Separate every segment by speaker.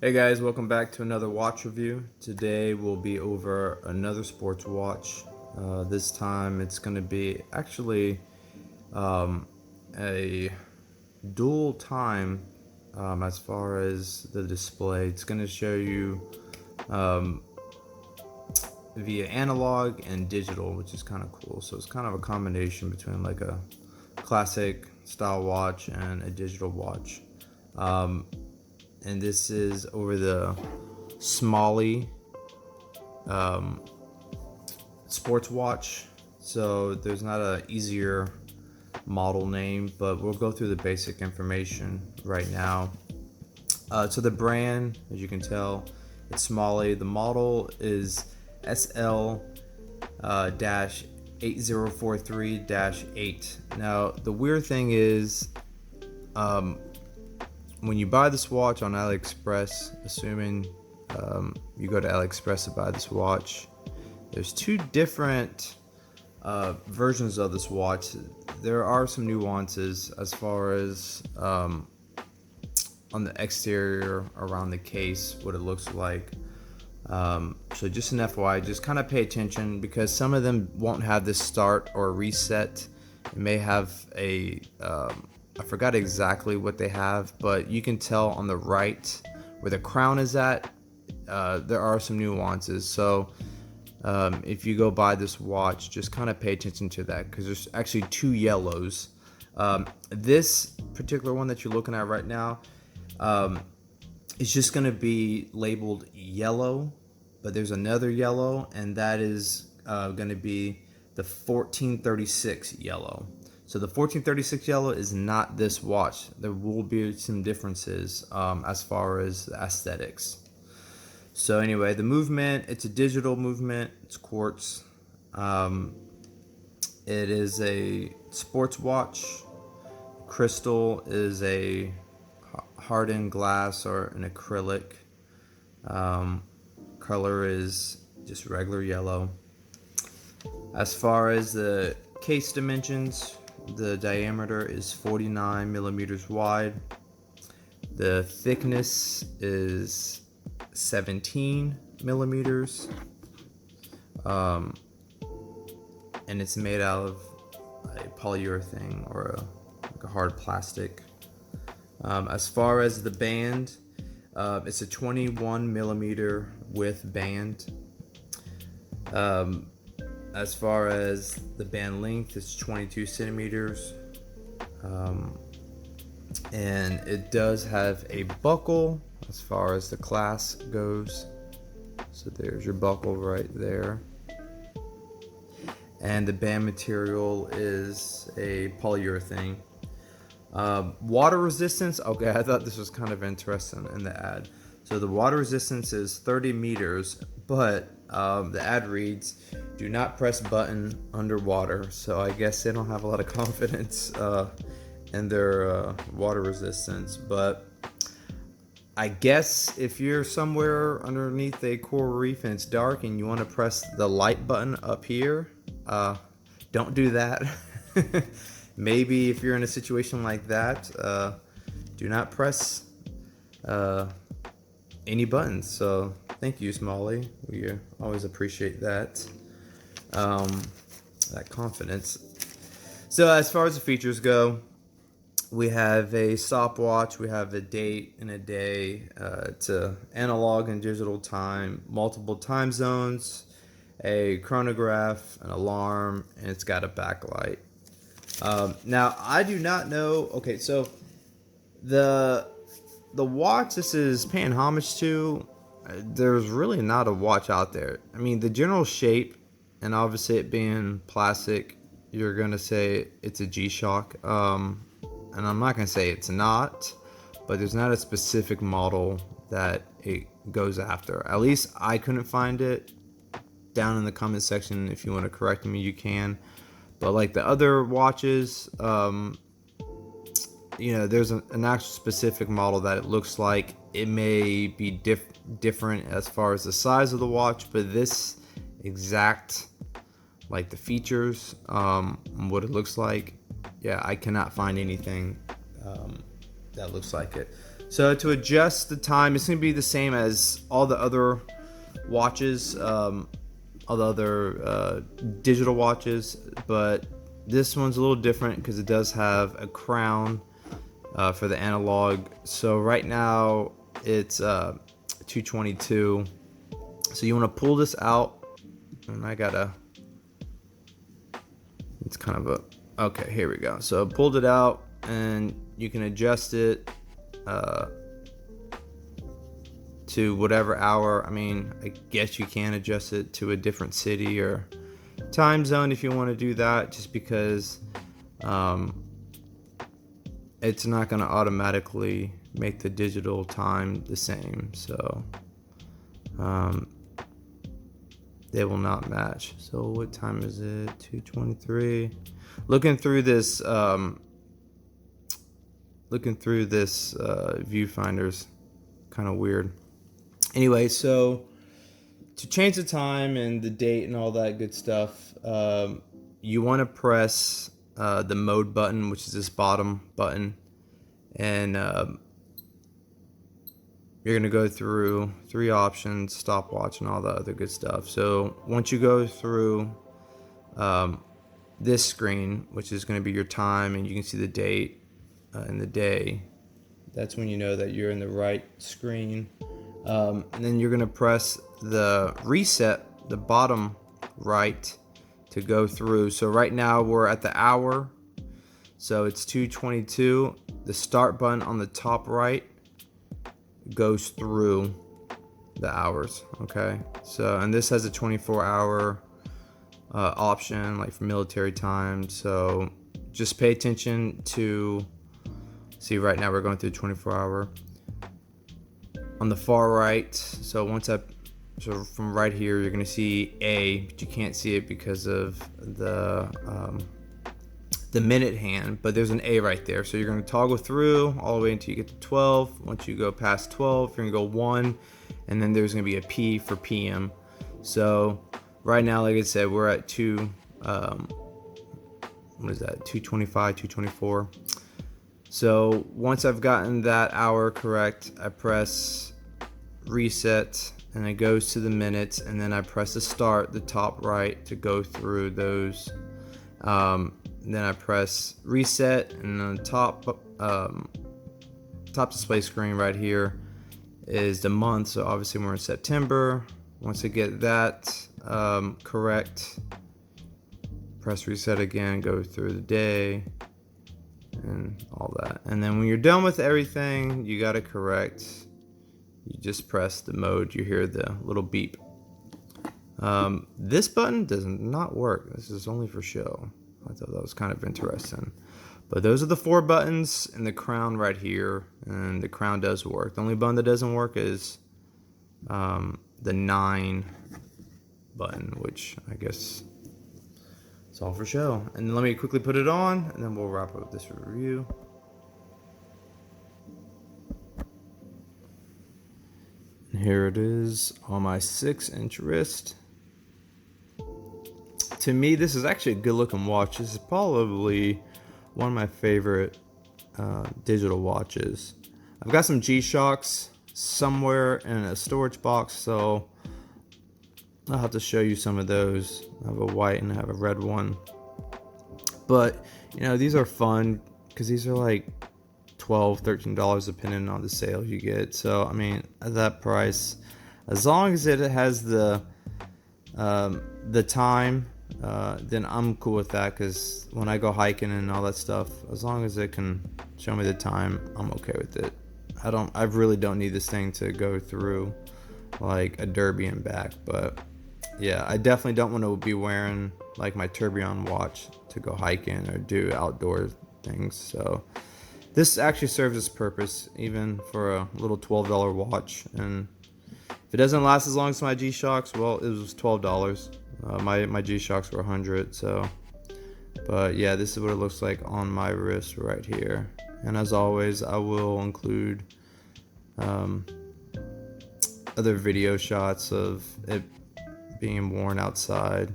Speaker 1: Hey guys, welcome back to another watch review. Today we'll be over another sports watch. This time it's going to be actually a dual time as far as the display. It's going to show you via analog and digital, which is kind of cool. So it's kind of a combination between like a classic style watch and a digital watch. And this is over the SMAEL sports watch. So there's not a easier model name, but we'll go through the basic information right now. So the brand, as you can tell, it's SMAEL. The model is SL 8043-8. Now the weird thing is, when you buy this watch on Aliexpress, assuming you go to Aliexpress to buy this watch, there's two different versions of this watch. There are some nuances as far as on the exterior around the case, what it looks like. So just an FYI, just kind of pay attention because some of them won't have this start or reset. It may have a I forgot exactly what they have, but you can tell on the right where the crown is at, there are some nuances. So if you go buy this watch, just kind of pay attention to that because there's actually two yellows. This particular one that you're looking at right now is just going to be labeled yellow, but there's another yellow, and that is going to be the 1436 yellow. So the 1436 yellow is not this watch. There will be some differences as far as the aesthetics. So anyway, the movement, it's a digital movement. It's quartz. It is a sports watch. Crystal is a hardened glass or an acrylic. Color is just regular yellow. As far as the case dimensions, the diameter is 49 millimeters wide. The thickness is 17 millimeters. And it's made out of a polyurethane or like a hard plastic. As far as the band, it's a 21 millimeter width band. As far as the band length, it's 22 centimeters. And it does have a buckle as far as the clasp goes. So there's your buckle right there. And the band material is a polyurethane. Water resistance, okay, I thought this was kind of interesting in the ad. So the water resistance is 30 meters, but the ad reads, do not press button underwater. So I guess they don't have a lot of confidence in their water resistance. But I guess if you're somewhere underneath a coral reef and it's dark and you want to press the light button up here, don't do that. Maybe if you're in a situation like that, do not press any buttons. So thank you, SMAEL. We always appreciate that confidence. So as far as the features go, we have a stopwatch, we have a date and a day, to analog and digital time, multiple time zones, a chronograph, an alarm, and it's got a backlight. Now I do not know. Okay, so the watch this is paying homage to, there's really not a watch out there. I mean, the general shape, and obviously it being plastic, you're gonna say it's a G-Shock. And I'm not gonna say it's not, but there's not a specific model that it goes after. At least I couldn't find it. Down in the comment section, if you want to correct me, you can. But like the other watches, there's an actual specific model that it looks like. It may be different as far as the size of the watch, but this exact, like the features, what it looks like, yeah, I cannot find anything that looks like it. So to adjust the time, it's going to be the same as all the other watches, all the other digital watches, but this one's a little different because it does have a crown for the analog. So right now it's 222. So you want to pull this out, and it's kind of okay, here we go. So I pulled it out, and you can adjust it to whatever hour. I mean, I guess you can adjust it to a different city or time zone if you want to do that, just because it's not going to automatically make the digital time the same. So they will not match. So what time is it? 2:23. Looking through this viewfinder's kind of weird. Anyway, so to change the time and the date and all that good stuff, you want to press the mode button, which is this bottom button, and you're going to go through 3 options, stopwatch and all the other good stuff. So once you go through this screen, which is going to be your time, and you can see the date and the day, that's when you know that you're in the right screen. And then you're going to press the reset, the bottom right, to go through. So right now we're at the hour, so it's 2:22. The start button on the top right goes through the hours. Okay, so, and this has a 24-hour option, like for military time. So just pay attention to see. Right now we're going through 24-hour. On the far right, so from right here, you're going to see A, but you can't see it because of the minute hand, but there's an A right there. So you're going to toggle through all the way until you get to 12. Once you go past 12, you're going to go 1, and then there's going to be a P for PM. So right now, like I said, we're at 225, 224. So once I've gotten that hour correct, I press reset, and it goes to the minutes, and then I press the start, the top right, to go through those. Then I press reset, and on the top display screen right here is the month. So obviously we're in September. Once I get that correct, press reset again, go through the day and all that. And then when you're done with everything, you got it correct, you just press the mode. You hear the little beep. This button does not work. This is only for show. I thought that was kind of interesting. But those are the 4 buttons and the crown right here, and the crown does work. The only button that doesn't work is the 9 button, which I guess it's all for show. And let me quickly put it on, and then we'll wrap up this review. And here it is on my 6-inch wrist. To me, this is actually a good looking watch. This is probably one of my favorite digital watches. I've got some G-Shocks somewhere in a storage box, so I'll have to show you some of those. I have a white and I have a red one. But, you know, these are fun because these are like $12, $13 depending on the sale you get. So, I mean, at that price, as long as it has the time, then I'm cool with that, because when I go hiking and all that stuff, as long as it can show me the time, I'm okay with it. I really don't need this thing to go through like a derby and back. But yeah, I definitely don't want to be wearing like my tourbillon watch to go hiking or do outdoor things. So this actually serves its purpose, even for a little $12 watch. And if it doesn't last as long as my G-Shocks, well, it was $12. My G-Shocks were $100. So, but yeah, this is what it looks like on my wrist right here. And as always, I will include other video shots of it being worn outside.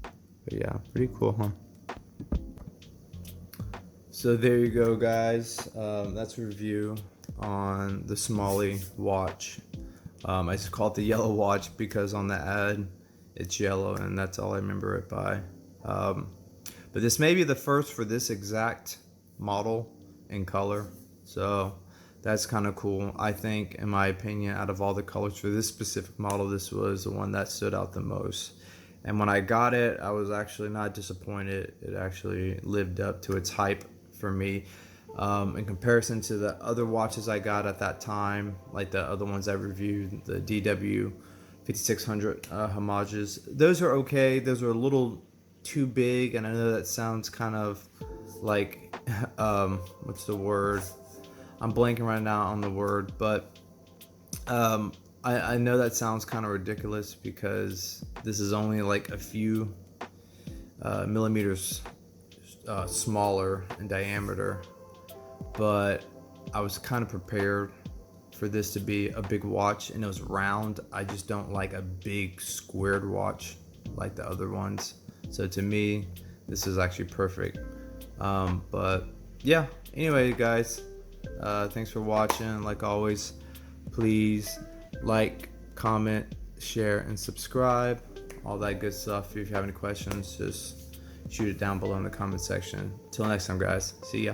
Speaker 1: But yeah, pretty cool, huh? So there you go, guys. That's a review on the SMAEL watch. I just call it the yellow watch because on the ad it's yellow, and that's all I remember it by. But this may be the first for this exact model in color, so that's kind of cool. I think, in my opinion, out of all the colors for this specific model, this was the one that stood out the most. And when I got it, I was actually not disappointed. It actually lived up to its hype for me. In comparison to the other watches I got at that time, like the other ones I reviewed, the DW 5600 Homages, those are okay. Those are a little too big, and I know that sounds kind of like, what's the word? I'm blanking right now on the word, but I know that sounds kind of ridiculous because this is only like a few millimeters smaller in diameter, but I was kind of prepared for this to be a big watch, and it was round. I just don't like a big squared watch like the other ones, so to me this is actually perfect. But yeah, anyway guys, thanks for watching. Like always, please like, comment, share, and subscribe, all that good stuff. If you have any questions, just shoot it down below in the comment section. Till next time, guys, see ya.